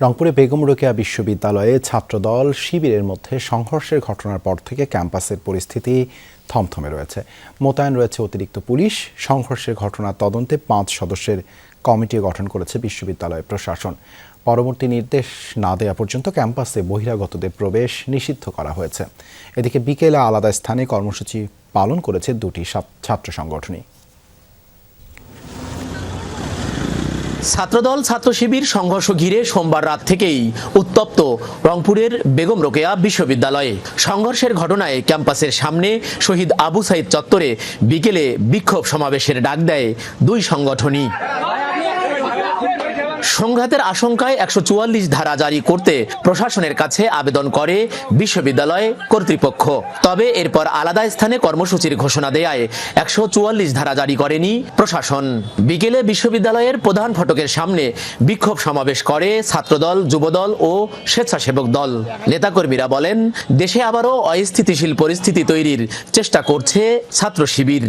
রংপুরে বেগম রোকেয়া বিশ্ববিদ্যালয়ে ছাত্রদল শিবিরের মধ্যে সংঘর্ষের ঘটনার পর থেকে ক্যাম্পাসের পরিস্থিতি থমথমে রয়েছে। মোতায়েন রয়েছে অতিরিক্ত পুলিশ। সংঘর্ষের ঘটনার তদন্তে 5 সদস্যের কমিটি গঠন করেছে বিশ্ববিদ্যালয় প্রশাসন। পরবর্তী নির্দেশ না দেওয়া পর্যন্ত ক্যাম্পাসে বহিরাগতদের প্রবেশ নিষিদ্ধ করা হয়েছে। এদিকে বিকেলে আলাদা স্থানে কর্মসূচি পালন করেছে দুটি ছাত্র সংগঠনই। ছাত্রদল ছাত্র শিবির সংঘর্ষ ঘিরে সোমবার রাত থেকেই উত্তপ্ত রংপুরের বেগম রোকেয়া বিশ্ববিদ্যালয়ে। সংঘর্ষের ঘটনায় ক্যাম্পাসের সামনে শহীদ আবু সাইদ চত্বরে বিকেলে বিক্ষোভ সমাবেশের ডাক দেয় দুই সংগঠনই। সংঘাতের আশঙ্কায় 144 ধারা জারি করতে প্রশাসনের কাছে আবেদন করে বিশ্ববিদ্যালয় কর্তৃপক্ষ। তবে এরপর আলাদা স্থানে কর্মসূচির ঘোষণা দেয়ায় 144 ধারা জারি করেনি প্রশাসন। বিকেলে বিশ্ববিদ্যালয়ের প্রধান ফটকের সামনে বিক্ষোভ সমাবেশ করে ছাত্রদল, যুবদল ও স্বেচ্ছাসেবক দল। নেতাকর্মীরা বলেন, দেশে আবারও অস্থিতিশীল পরিস্থিতি তৈরির চেষ্টা করছে ছাত্র শিবির।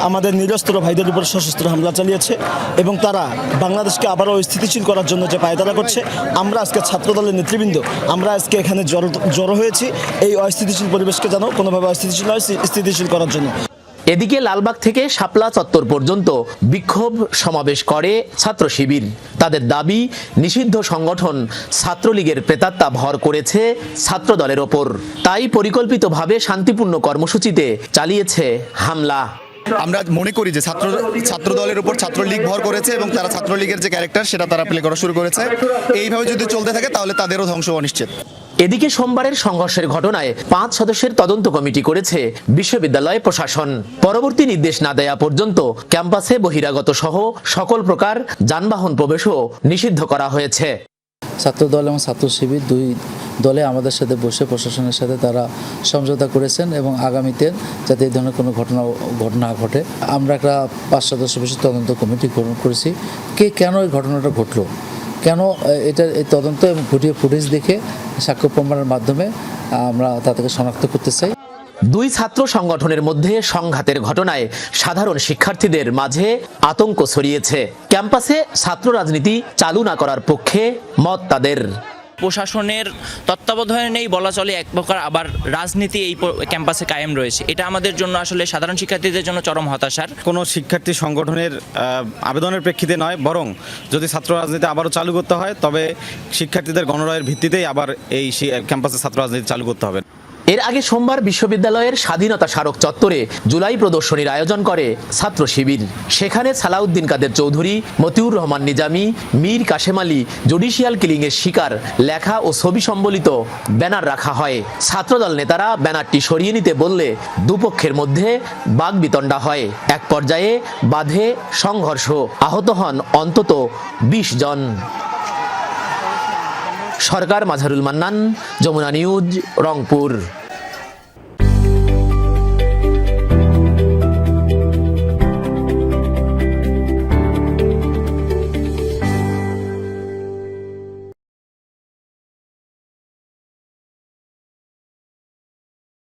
আমাদের নিরস্ত্র ভাইদের উপর সশস্ত্র হামলা চালিয়েছে এবং তারা বাংলাদেশকে আবারও স্থিতিশীল করার জন্য যে পায়তারা করছে। আমরা আজকে ছাত্রদলের নেতৃবৃন্দ আমরা আজকে এখানে জড়ো হয়েছি এই অস্থিতিশীল পরিবেশকে যেন কোনোভাবে অস্থিতিশীল নয়, স্থিতিশীল করার জন্য। এদিকে লালবাগ থেকে শাপলা চত্বর পর্যন্ত বিক্ষোভ সমাবেশ করে ছাত্র শিবির। তাদের দাবি, নিষিদ্ধ সংগঠন ছাত্রলীগের প্রেতাত্মা ভর করেছে ছাত্রদলের ওপর, তাই পরিকল্পিতভাবে শান্তিপূর্ণ কর্মসূচিতে চালিয়েছে হামলা। আমরা মনে করি যে ছাত্রদলের উপর ছাত্রলীগ ভর করেছে এবং তারা ছাত্রলীগের যে ক্যারেক্টার সেটা তারা প্লে করা শুরু করেছে। এইভাবে যদি চলতে থাকে তাহলে তাদেরও ধ্বংস অনিশ্চিত। এদিকে সোমবারের সংঘর্ষের ঘটনায় 5 সদস্যের তদন্ত কমিটি করেছে বিশ্ববিদ্যালয় প্রশাসন। পরবর্তী নির্দেশ না দেয়া পর্যন্ত ক্যাম্পাসে বহিরাগত সহ সকল প্রকার যানবাহন প্রবেশও নিষিদ্ধ করা হয়েছে। ছাত্রদল এবং ছাত্র শিবির দুই দলে আমাদের সাথে বসে প্রশাসনের সাথে তারা সমঝোতা করেছেন এবং আগামীতে যাতে এই ধরনের কোনো ঘটনা ঘটে আমরা একটা 5 সদস্য বিশিষ্ট তদন্ত কমিটি গঠন করেছি। কেন এই ঘটনাটা ঘটলো, কেন এটা এই তদন্ত এবং ফুটেজ দেখে সাক্ষ্য প্রমাণের মাধ্যমে আমরা তাদেরকে শনাক্ত করতে চাই। দুই ছাত্র সংগঠনের মধ্যে সংঘাতের ঘটনায় সাধারণ শিক্ষার্থীদের মাঝে আতঙ্ক ছড়িয়েছে। ক্যাম্পাসে ছাত্র রাজনীতি চালু না করার পক্ষে মত তাদের। প্রশাসনের তত্ত্বাবধানেই বলা চলে এক প্রকার আবার রাজনীতি এই ক্যাম্পাসে কায়েম রয়েছে। এটা আমাদের জন্য আসলে সাধারণ শিক্ষার্থীদের জন্য চরম হতাশার। কোনো শিক্ষার্থী সংগঠনের আবেদনের প্রেক্ষিতে নয়, বরং যদি ছাত্র রাজনীতি আবারও চালু করতে হয় তবে শিক্ষার্থীদের গণরায়ের ভিত্তিতেই আবার এই ক্যাম্পাসে ছাত্র রাজনীতি চালু করতে হবে। এর আগে সোমবার বিশ্ববিদ্যালয়ের স্বাধীনতা স্মারক চত্বরে জুলাই প্রদর্শনীর আয়োজন করে ছাত্র শিবির। সেখানে সালাউদ্দিন কাদের চৌধুরী, মতিউর রহমান নিজামী, মীর কাশেম আলী জুডিশিয়াল কিলিংয়ের শিকার লেখা ও ছবি সম্বলিত ব্যানার রাখা হয়। ছাত্রদল নেতারা ব্যানারটি সরিয়ে নিতে বললে দুপক্ষের মধ্যে বাগবিতণ্ডা হয়। এক পর্যায়ে বাধে সংঘর্ষ, আহত হন অন্তত 20 জন। সরকার, মাঝারুল মান্নান, যমুনা নিউজ, রংপুর।